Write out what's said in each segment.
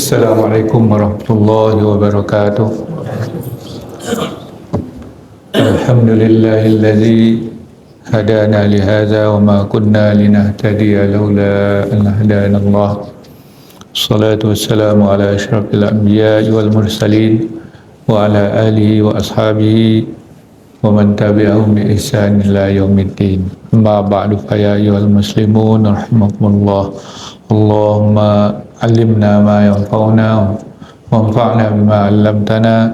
Assalamualaikum warahmatullahi wabarakatuh. Alhamdulillahilladzi hadana lihadza wa ma kunna linahtadiya laula an hadana Allah. Salatu wassalamu ala asyrafil anbiya'i wal mursalin wa ala alihi wa ashabihi wa man tabi'ahum bi ihsan ila yaumiddin. Amma ba'du fa ya ayyuhal muslimun rahimakumullah. Allahumma alimna ma yanfa'una wanfa'na bima 'allamtana.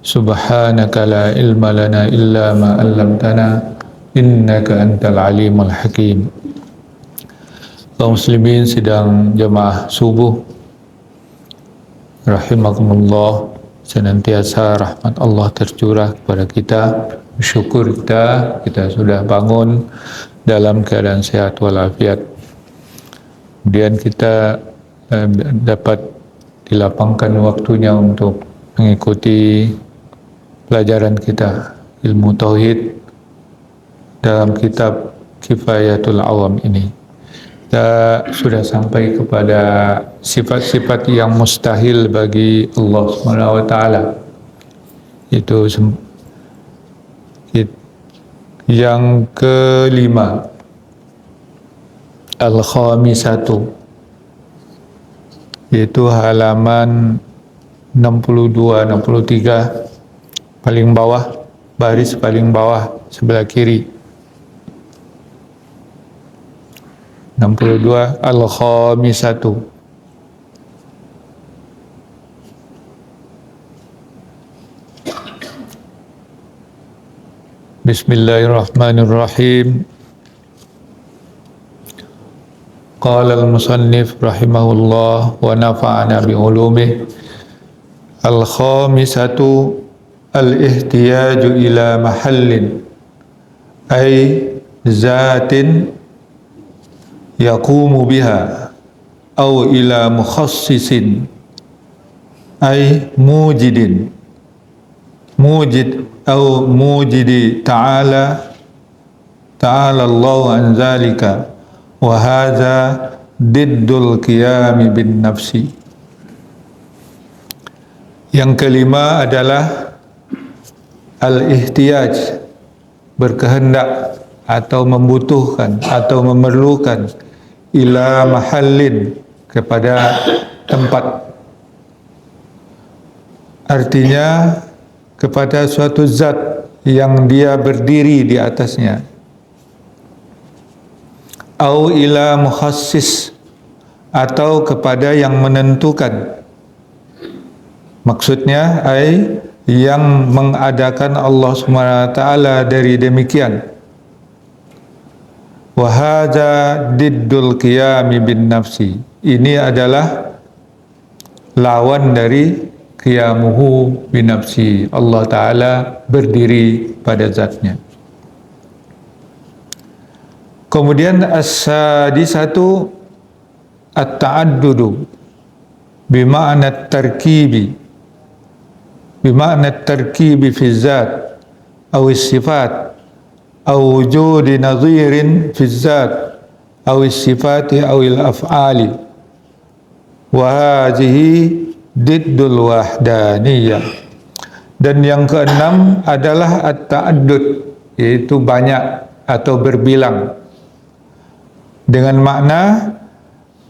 Subhanaka la ilma lana illa ma 'allamtana innaka antal alimul hakim. Kaum muslimin sidang jamaah subuh rahimakumullah, senantiasa rahmat Allah tercurah kepada kita. Bersyukur kita sudah bangun dalam keadaan sehat walafiat. Kemudian kita dapat dilapangkan waktunya untuk mengikuti pelajaran kita ilmu tauhid dalam kitab Kifayatul Awam ini. Kita sudah sampai kepada sifat-sifat yang mustahil bagi Allah Subhanahu wa taala. Itu yang kelima, al-khamisatu, yaitu halaman 62, 63, paling bawah, baris paling bawah sebelah kiri. 62, al-khamisatu. Bismillahirrahmanirrahim. Qala al-musannif rahimahullah wa nafa'ana bi ulumihi. Al-khamisatu al-ihtiyaju ila mahallin ay zatin yaqumu biha aw ila mukhassisin ay mujid aw mujidi ta'ala Allah an zalika wa hadza diddul qiyami bin nafsi. Yang kelima adalah al-ihtiyaj, berkehendak atau membutuhkan atau memerlukan, ila mahallin, kepada tempat. Artinya kepada suatu zat yang dia berdiri di atasnya. Au ila mukhassis, atau kepada yang menentukan. Maksudnya yang mengadakan Allah SWT dari demikian. Wa hadza diddul qiyami bin nafsi. Ini adalah lawan dari qiyamuhu bin nafsi. Allah Ta'ala berdiri pada zatnya. Kemudian as-sadisatu at-ta'addudu bima'na tarkibi fi zat aw sifat aw wujudi nadhirin fi zat aw sifati aw al-af'ali wa hadhihi diddul wahdaniyah. Dan yang keenam adalah at-ta'addud, yaitu banyak atau berbilang, dengan makna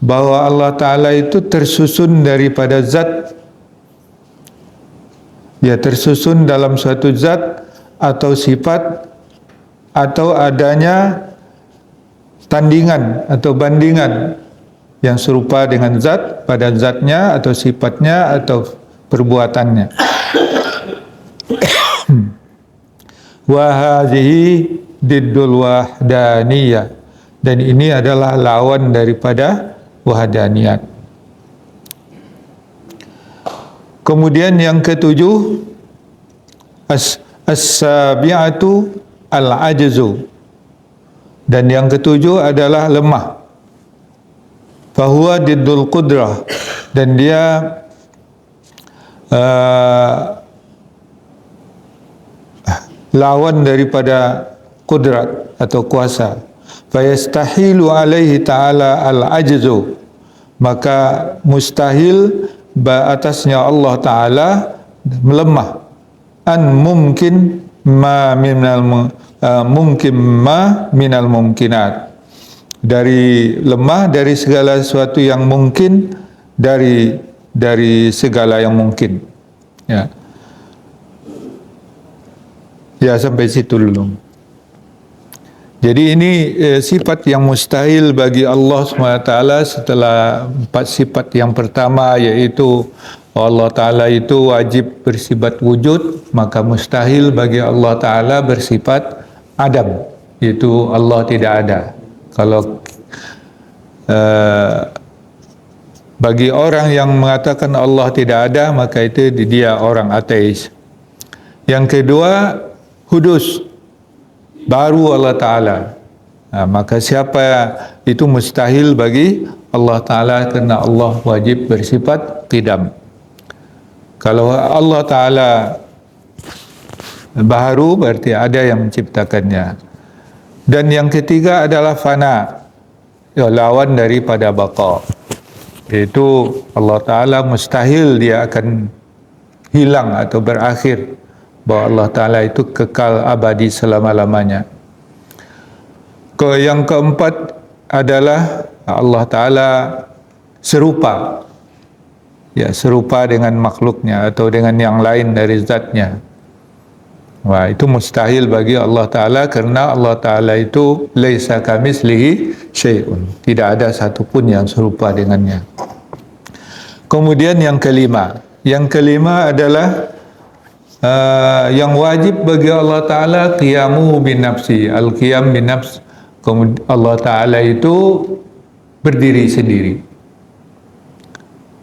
bahwa Allah Ta'ala itu tersusun daripada zat, ya tersusun dalam suatu zat atau sifat, atau adanya tandingan atau bandingan yang serupa dengan zat pada zatnya atau sifatnya atau perbuatannya. Wa hadhihi diddul wahdaniyah. Dan ini adalah lawan daripada wahdaniyat. Kemudian yang ketujuh, as-sabi'atu al-ajzu. Dan yang ketujuh adalah lemah. Fahuwa diddul qudrah. Dan dia lawan daripada kudrat atau kuasa. Fayastahilu alaihi ta'ala al-ajzu, maka mustahil atasnya Allah Ta'ala melemah. An mungkin ma minal mumkinat, dari lemah dari segala sesuatu yang mungkin, dari segala yang mungkin. Ya, sampai situ dulu. Jadi ini sifat yang mustahil bagi Allah SWT setelah 4 sifat yang pertama, yaitu Allah Ta'ala itu wajib bersifat wujud, maka mustahil bagi Allah Ta'ala bersifat adam, yaitu Allah tidak ada. Kalau bagi orang yang mengatakan Allah tidak ada, maka itu dia orang ateis. Yang kedua, hudus, baru Allah Ta'ala. Maka siapa itu mustahil bagi Allah Ta'ala, kerana Allah wajib bersifat qidam. Kalau Allah Ta'ala baharu, berarti ada yang menciptakannya. Dan yang ketiga adalah fana, lawan daripada baqa. Itu Allah Ta'ala mustahil dia akan hilang atau berakhir, bahawa Allah Ta'ala itu kekal abadi selama-lamanya. Yang keempat adalah Allah Ta'ala serupa, serupa dengan makhluknya atau dengan yang lain dari zatnya. Wah, itu mustahil bagi Allah Ta'ala, kerana Allah Ta'ala itu laisa kamislihi syai'un, tidak ada satu pun yang serupa dengannya. Kemudian yang kelima adalah yang wajib bagi Allah Ta'ala qiyamu bin nafsi, al-qiyam bin nafs. Allah Ta'ala itu berdiri sendiri,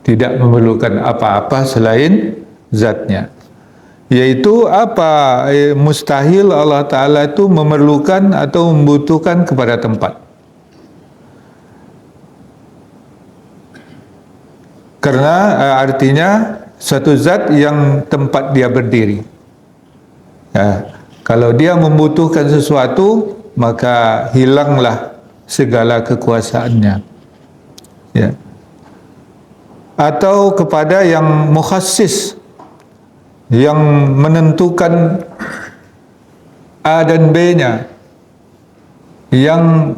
tidak memerlukan apa-apa selain zatnya. Yaitu apa? Mustahil Allah Ta'ala itu memerlukan atau membutuhkan kepada tempat. Karena artinya satu zat yang tempat dia berdiri. Kalau dia membutuhkan sesuatu, maka hilanglah segala kekuasaannya. Atau kepada yang mukhassis, yang menentukan A dan B-nya, yang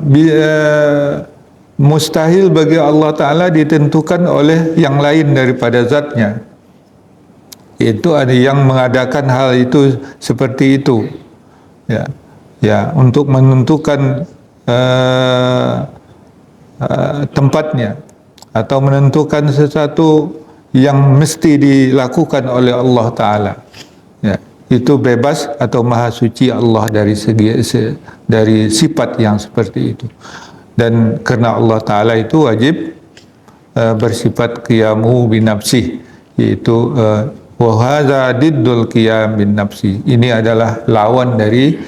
mustahil bagi Allah Ta'ala ditentukan oleh yang lain daripada zatnya. Itu ada yang mengadakan hal itu seperti itu, untuk menentukan tempatnya, atau menentukan sesuatu yang mesti dilakukan oleh Allah Ta'ala. Itu bebas atau maha suci Allah dari sifat yang seperti itu. Dan kerana Allah Ta'ala itu wajib bersifat qiyamu bin nafsih, yaitu wa hadza diddul qiyam bin nafsi. Ini adalah lawan dari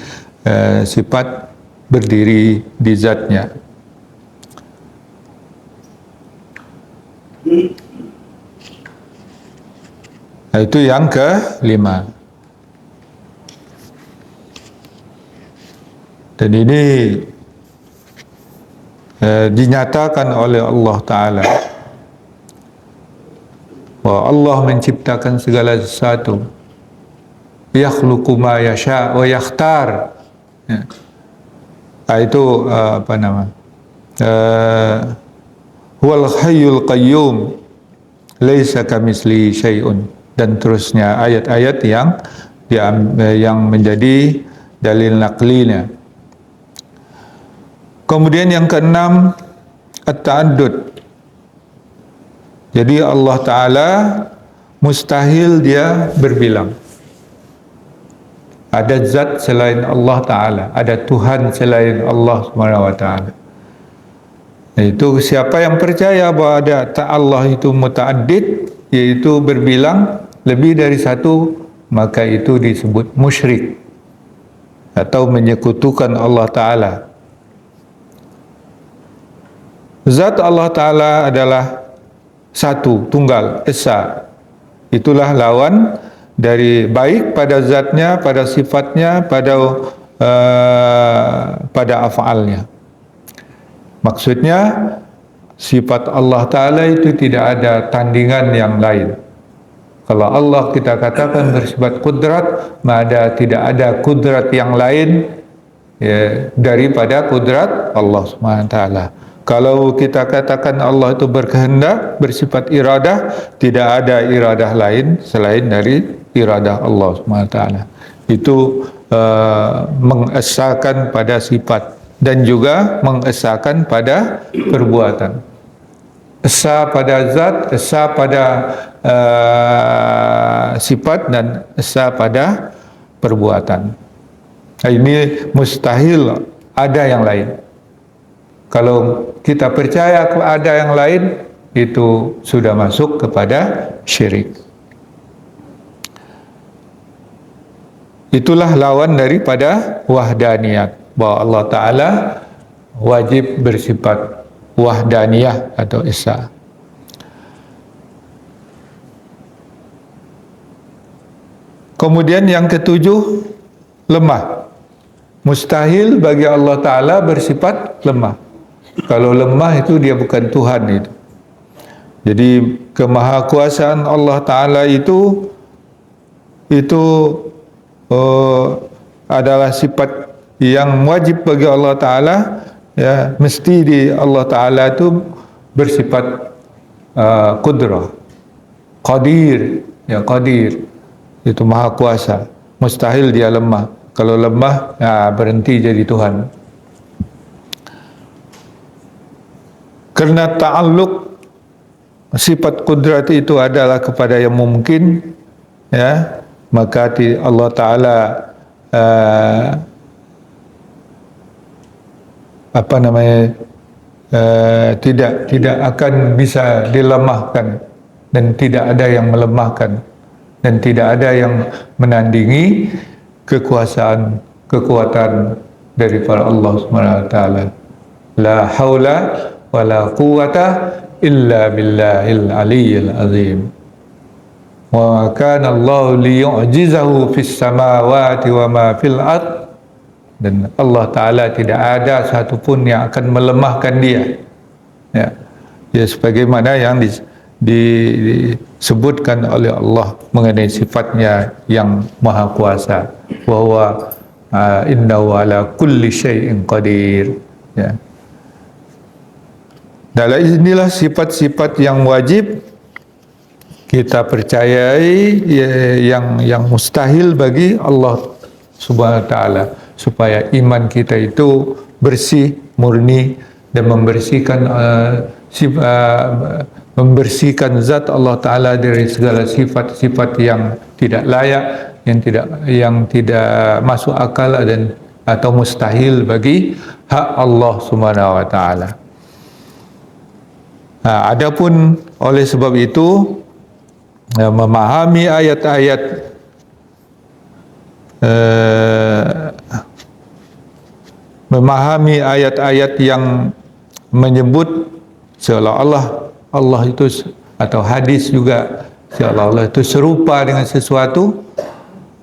sifat berdiri di zatnya. Itu yang kelima. Dan ini dinyatakan oleh Allah Ta'ala, bahwa Allah menciptakan segala sesuatu. Yakhluqu ma yasha wa yakhtar. Itu apa nama? Huwal hayyul qayyum laisa kamislihi syai'un, dan terusnya ayat-ayat yang menjadi dalil naqlinya. Kemudian yang keenam, at-ta'addud. Jadi Allah Ta'ala mustahil dia berbilang. Ada zat selain Allah Ta'ala, ada Tuhan selain Allah SWT. Itu siapa yang percaya bahawa ada Allah itu muta'addid, yaitu berbilang lebih dari satu, maka itu disebut musyrik atau menyekutukan Allah Ta'ala. Zat Allah Ta'ala adalah satu, tunggal, esa. Itulah lawan dari baik pada zatnya, pada sifatnya, pada af'alnya. Maksudnya sifat Allah Ta'ala itu tidak ada tandingan yang lain. Kalau Allah kita katakan bersifat kudrat, maka tidak ada kudrat yang lain ya, daripada kudrat Allah Subhanahu wa taala. Kalau kita katakan Allah itu berkehendak, bersifat iradah, tidak ada iradah lain selain dari iradah Allah Subhanahu wa taala. Itu mengesahkan pada sifat dan juga mengesahkan pada perbuatan. Esa pada zat, esa pada sifat, dan esa pada perbuatan. Ini mustahil ada yang lain. Kalau kita percaya ada yang lain, itu sudah masuk kepada syirik. Itulah lawan daripada wahdaniyat, bahwa Allah Ta'ala wajib bersifat wahdaniyah atau esa. Kemudian yang ketujuh, lemah. Mustahil bagi Allah Ta'ala bersifat lemah. Kalau lemah itu dia bukan Tuhan itu. Jadi kemahakuasaan Allah Ta'ala itu adalah sifat yang wajib bagi Allah Ta'ala. Ya, mesti di Allah Ta'ala itu bersifat qudrah, qadir, ya qadir, itu maha kuasa. Mustahil dia lemah. Kalau lemah, ya, berhenti jadi Tuhan. Karena ta'alluq sifat kudrat itu adalah kepada yang mungkin, ya, maka Allah Ta'ala tidak akan bisa dilemahkan, dan tidak ada yang melemahkan, dan tidak ada yang menandingi kekuatan daripada Allah Subhanahu wa taala. La haula wala quwwata illa billahil aliyyil azim. Wa kana Allah liyu'jizahu fis samawati wa ma fil ardh. Dan Allah Ta'ala tidak ada satupun yang akan melemahkan dia. Ya, ya sebagaimana yang disebutkan oleh Allah mengenai sifatnya yang maha kuasa. Wa huwa innahu ala kulli syai'in qadir. Ya. Dalam inilah sifat-sifat yang wajib kita percayai, yang mustahil bagi Allah Subhanahu wa taala, supaya iman kita itu bersih, murni, dan membersihkan zat Allah Ta'ala dari segala sifat-sifat yang tidak layak, yang tidak masuk akal dan atau mustahil bagi hak Allah Subhanahu wa taala. Adapun oleh sebab itu memahami ayat-ayat yang menyebut seolah-olah Allah itu, atau hadis juga seolah-olah itu serupa dengan sesuatu,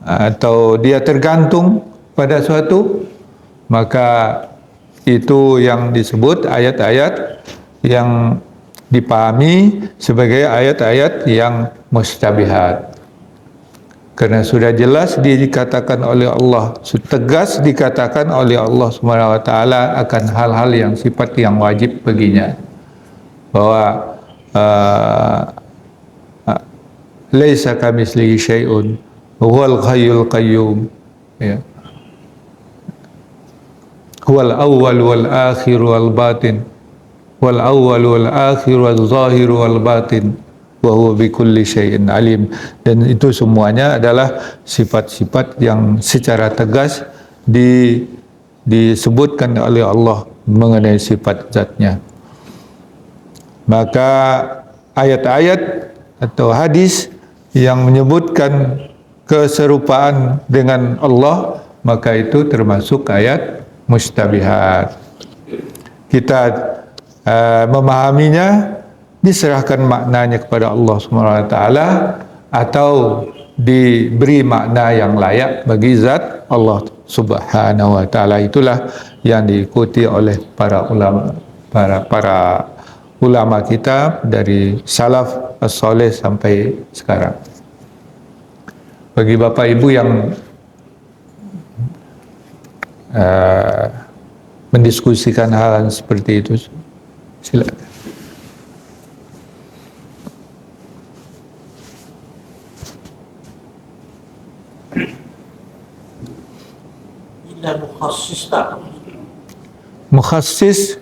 atau dia tergantung pada suatu, maka itu yang disebut ayat-ayat yang dipahami sebagai ayat-ayat yang mustabihat. Karena sudah jelas dikatakan oleh Allah, tegas dikatakan oleh Allah Subhanahu wa taala akan hal-hal yang sifat yang wajib baginya. Bahwa laisa kamitslihi syai'un huwal hayyul qayyum. Ya. Huwal awwal wal akhir wal batin. Wal awwal wal akhir wal zahir wal batin. Wa huwa bikulli syai'in alim. Dan itu semuanya adalah sifat-sifat yang secara tegas disebutkan oleh Allah mengenai sifat zatnya. Maka ayat-ayat atau hadis yang menyebutkan keserupaan dengan Allah, maka itu termasuk ayat mustabihat. Kita memahaminya, diserahkan maknanya kepada Allah Subhanahu wa taala, atau diberi makna yang layak bagi zat Allah Subhanahu wa taala. Itulah yang diikuti oleh para ulama, para ulama kita dari salaf as-saleh sampai sekarang. Bagi Bapak Ibu yang mendiskusikan hal seperti itu, silakan. Mukhassis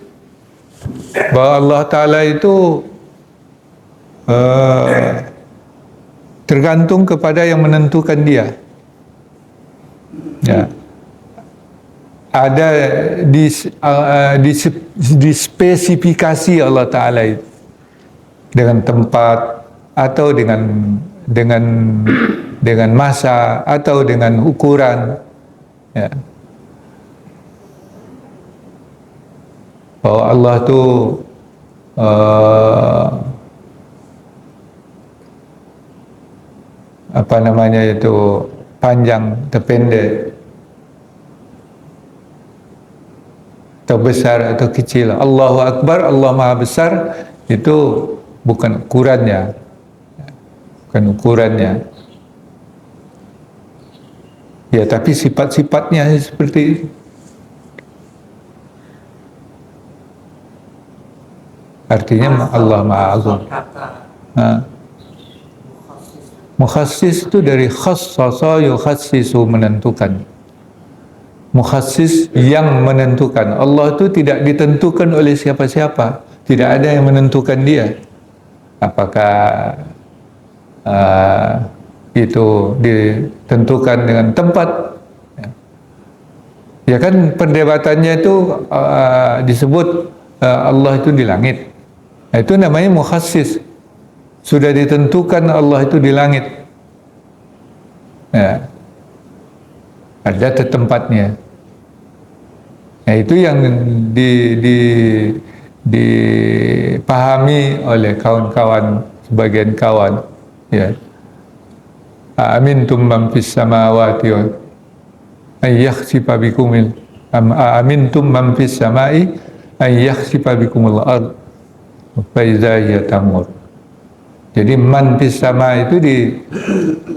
bahwa Allah Ta'ala itu tergantung kepada yang menentukan dia. Ya. Ada di spesifikasi Allah Ta'ala itu dengan tempat atau dengan masa atau dengan ukuran. Ya. Bahwa Allah tu apa namanya itu panjang, terpendek, atau besar atau kecil. Allahu Akbar, Allah Maha Besar, itu bukan ukurannya, bukan ukurannya. Ya, tapi sifat-sifatnya seperti itu. Artinya Allah Maha Agung. Mukhassis itu dari khassasa yukhassisu, menentukan. Mukhassis yang menentukan. Allah itu tidak ditentukan oleh siapa-siapa. Tidak ada yang menentukan dia. Apakah itu ditentukan dengan tempat? Ya kan perdebatannya itu disebut Allah itu di langit. Itu namanya mukhassis. Sudah ditentukan Allah itu di langit. Ya. Ada tempatnya. Nah, itu yang dipahami oleh kawan-kawan, sebagian kawan. Ya. Amintum man fis samawati wa ay yakhsifa bikumul amintum man fis samai ay yakhsifa bikumul ard fa idza hiya tamur. Jadi man fis sama itu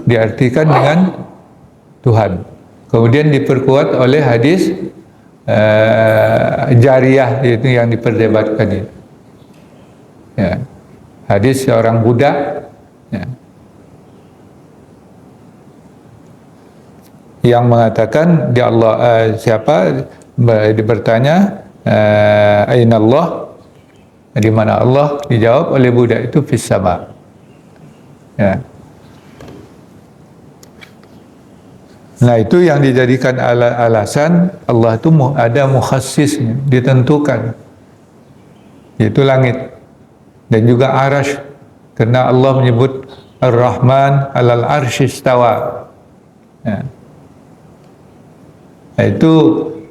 diartikan dengan Tuhan. Kemudian diperkuat oleh hadis jariyah, itu yang diperdebatkan itu. Ya. Hadis seorang budak, ya, yang mengatakan di Allah, siapa bertanya aina Allah, di mana Allah, dijawab oleh budak itu fis sama. Ya. Nah, itu yang dijadikan alasan Allah itu ada mukhassisnya, ditentukan, yaitu langit dan juga arash, karena Allah menyebut Ar-Rahman alal arsy istawa. Ya. Nah, itu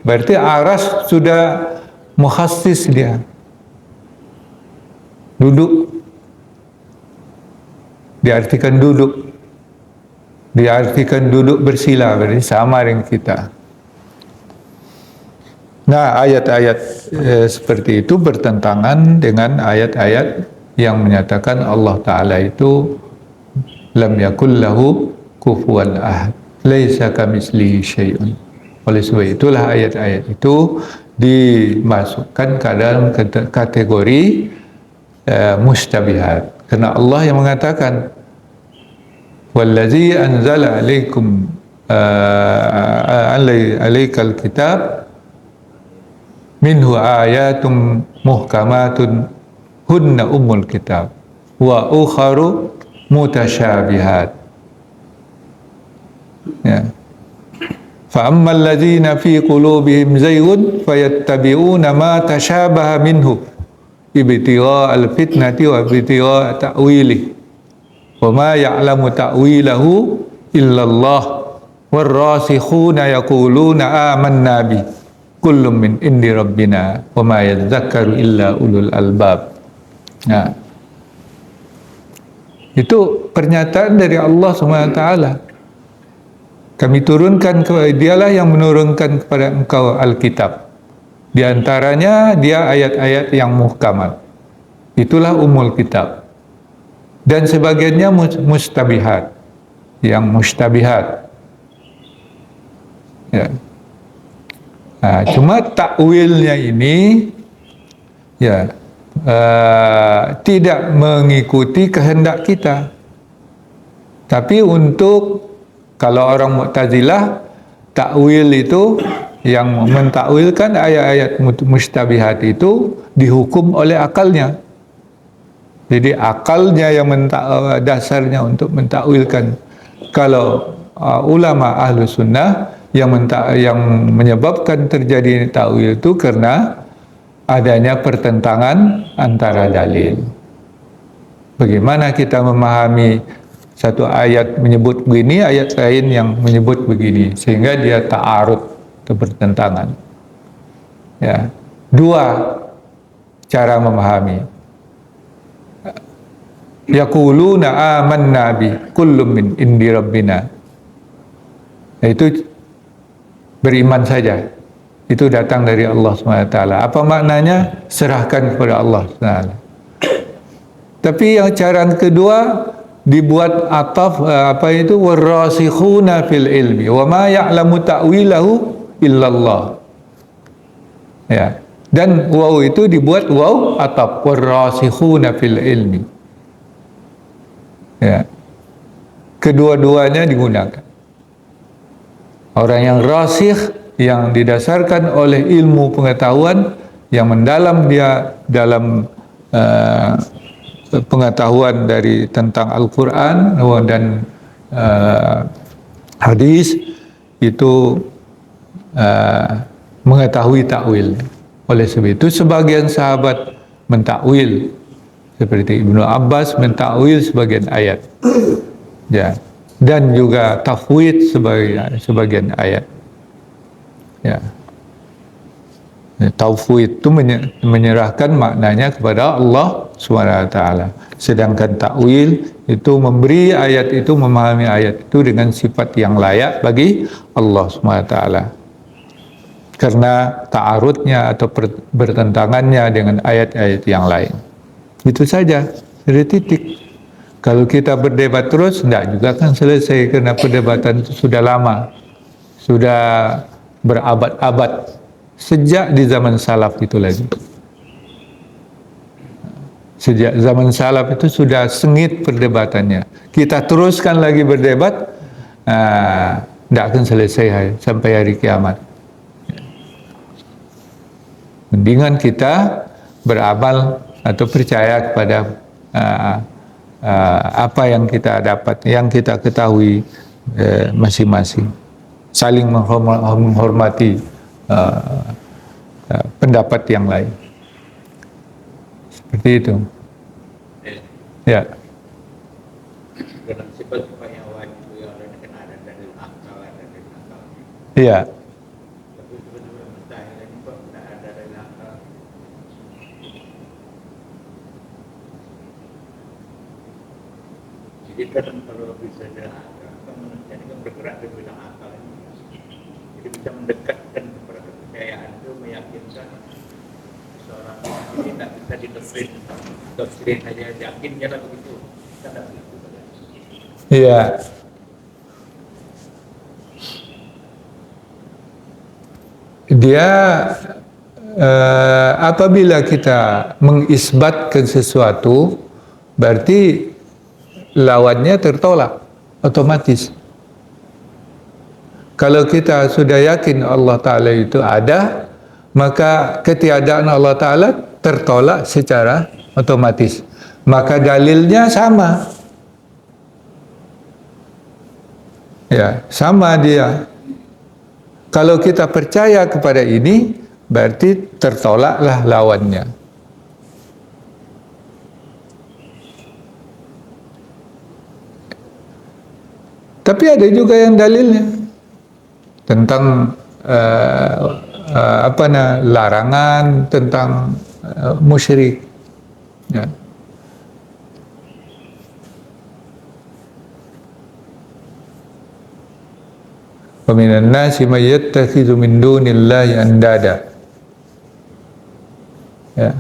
berarti arash sudah mukhassis, dia duduk, diartikan duduk bersila, berarti sama dengan kita. Nah, ayat-ayat seperti itu bertentangan dengan ayat-ayat yang menyatakan Allah Ta'ala itu lam yakul lahu kufuwan ahad, laisa kamitslihi syai'un. Oleh sebab itulah ayat-ayat itu dimasukkan ke dalam kategori mustabihat. Karena Allah yang mengatakan wallazi anzala alaikum alaikal kitab minhu ayatum muhkamatun hunna ummul kitab wa ukharu mutasyabihat. Ya. Fa ammal ladzina fi qulubihim zaygun fayattabi'una ma tashabaha minhu ibtigha al-fitnati wa ibtigha ta'wili wa ma ya'lamu ta'wilahu illallah warrasikhuna yaquluna amanna bi kullum min indi rabbina wa ma yadhakkaru illa ulul albab. Nah, itu pernyataan dari Allah SWT. Kami turunkan kepada dialah yang menurunkan kepada engkau Alkitab. Di antaranya dia ayat-ayat yang muhkamat. Itulah umul kitab. Dan sebagiannya mustabihat, yang mustabihat. Ya. Cuma takwilnya ini ya tidak mengikuti kehendak kita. Tapi untuk kalau orang Mu'tazilah, takwil itu yang mentakwilkan ayat-ayat mustabihat itu dihukum oleh akalnya. Jadi akalnya yang dasarnya untuk mentakwilkan. Kalau ulama ahlu sunnah yang menyebabkan terjadi takwil itu karena adanya pertentangan antara dalil. Bagaimana kita memahami satu ayat menyebut begini, ayat lain yang menyebut begini, sehingga dia ta'arud atau bertentangan. Ya, dua cara memahami. Yaquluna amanna bi kullum min indi rabbina. Itu beriman saja. Itu datang dari Allah SWT. Apa maknanya? Serahkan kepada Allah SWT. Tapi yang cara kedua dibuat ataf warasikhuna fil ilmi wa ma ya'lamu ta'wilahu illallah. Ya. Dan waw itu dibuat waw ataf warasikhuna fil ilmi. Ya. Kedua-duanya digunakan. Orang yang rasikh, yang didasarkan oleh ilmu pengetahuan yang mendalam dia dalam pengetahuan dari tentang Al-Quran dan hadis, itu mengetahui takwil. Oleh sebab itu sebagian sahabat mentakwil, seperti Ibnu Abbas mentakwil sebagian ayat, ya, dan juga tafwid sebagian ayat. Ya. Tafwid itu menyerahkan maknanya kepada Allah SWT. Sedangkan takwil itu memberi ayat itu, memahami ayat itu dengan sifat yang layak bagi Allah SWT. Karena ta'arudnya atau bertentangannya dengan ayat-ayat yang lain. Itu saja, dari titik. Kalau kita berdebat terus, tidak juga kan selesai, karena perdebatan itu sudah lama, sudah berabad-abad, sejak di zaman salaf itu lagi. Sejak zaman salaf itu sudah sengit perdebatannya. Kita teruskan lagi berdebat, tidak akan selesai sampai hari kiamat. Mendingan kita beramal atau percaya kepada apa yang kita dapat, yang kita ketahui masing-masing. Saling menghormati pendapat yang lain. Seperti itu. Ya. Dalam sifat-sifat yang wajib yang ada dari akal, ada dari akal. Iya. Tapi sebenarnya mustahil ini kok tidak ada dari akal. Jadi kadang kalau bisa dari akal, kan manusia ini kan bergerak di bidang akal ini. Jadi bisa mendekatkan kepada kepercayaan itu, meyakinkan seorang ini tidak bisa didoktrin. Doktrin saja yakin dia lah begitu. Kita tidak begitu. Iya. Dia apabila kita mengisbatkan sesuatu, berarti lawannya tertolak otomatis. Kalau kita sudah yakin Allah Ta'ala itu ada, maka ketiadaan Allah Ta'ala tertolak secara otomatis. Maka dalilnya sama. Ya, sama dia. Kalau kita percaya kepada ini, berarti tertolaklah lawannya. Tapi ada juga yang dalilnya tentang larangan tentang musyrik. Ya. Wa minan nasi may yattakhidhu min dunillahi andada. Ya.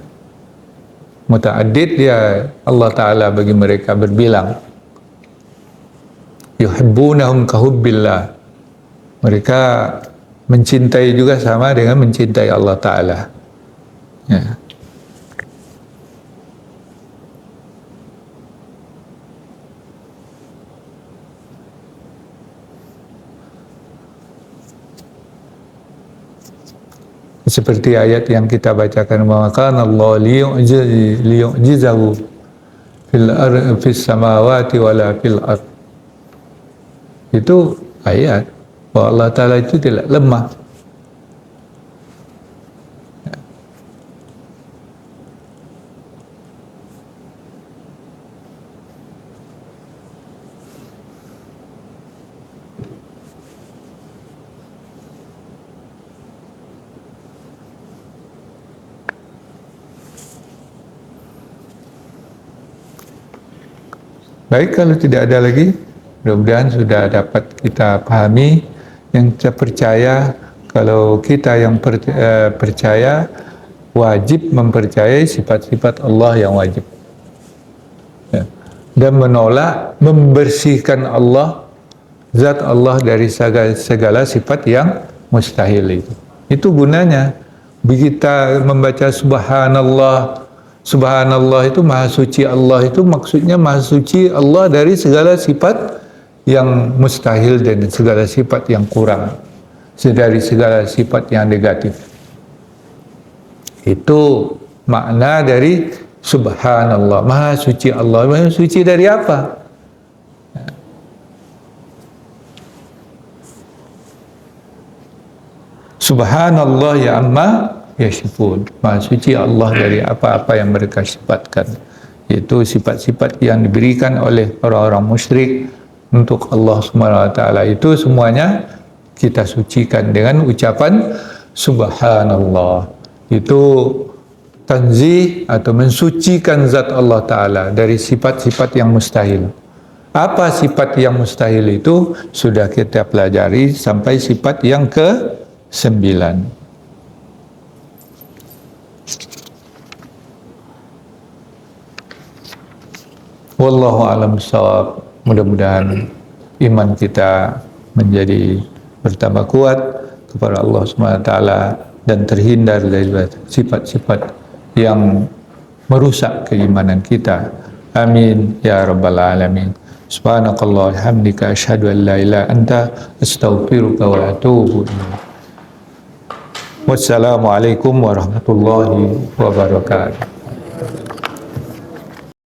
mutaaddid, dia Allah Ta'ala bagi mereka berbilang, yuhibbunahum kahubbillah, mereka mencintai juga sama dengan mencintai Allah Ta'ala. Ya. Seperti ayat yang kita bacakan, bahwa kana Allah liyu'jizahu fis samawati wala fil ard. Itu ayat bahwa Allah Ta'ala itu tidak lemah. Baik, kalau tidak ada lagi, mudah-mudahan sudah dapat kita pahami. Yang kita percaya, kalau kita yang percaya, wajib mempercayai sifat-sifat Allah yang wajib. Ya. Dan menolak, membersihkan Allah, zat Allah dari segala sifat yang mustahil itu. Itu gunanya. Kita membaca subhanallah, subhanallah itu maha suci Allah, itu maksudnya maha suci Allah dari segala sifat yang mustahil dan segala sifat yang kurang, dari segala sifat yang negatif. Itu makna dari subhanallah, maha suci Allah. Maha suci dari apa? Subhanallah ya amma yasifun, maha suci Allah dari apa-apa yang mereka sifatkan. Itu sifat-sifat yang diberikan oleh orang-orang musyrik untuk Allah Subhanahu wa taala. Itu semuanya kita sucikan dengan ucapan subhanallah. Itu tanzih atau mensucikan zat Allah Ta'ala dari sifat-sifat yang mustahil. Apa sifat yang mustahil itu? Sudah kita pelajari sampai sifat yang ke-9. Wallahu a'lam bishawab. Mudah-mudahan iman kita menjadi bertambah kuat kepada Allah Subhanahu wa taala dan terhindar dari sifat-sifat yang merusak keimanan kita. Amin ya rabbal alamin. Subhanakallah hamdika asyhadu an la ilaha anta astaghfiruka wa atubu ilaik. Wassalamualaikum warahmatullahi wabarakatuh.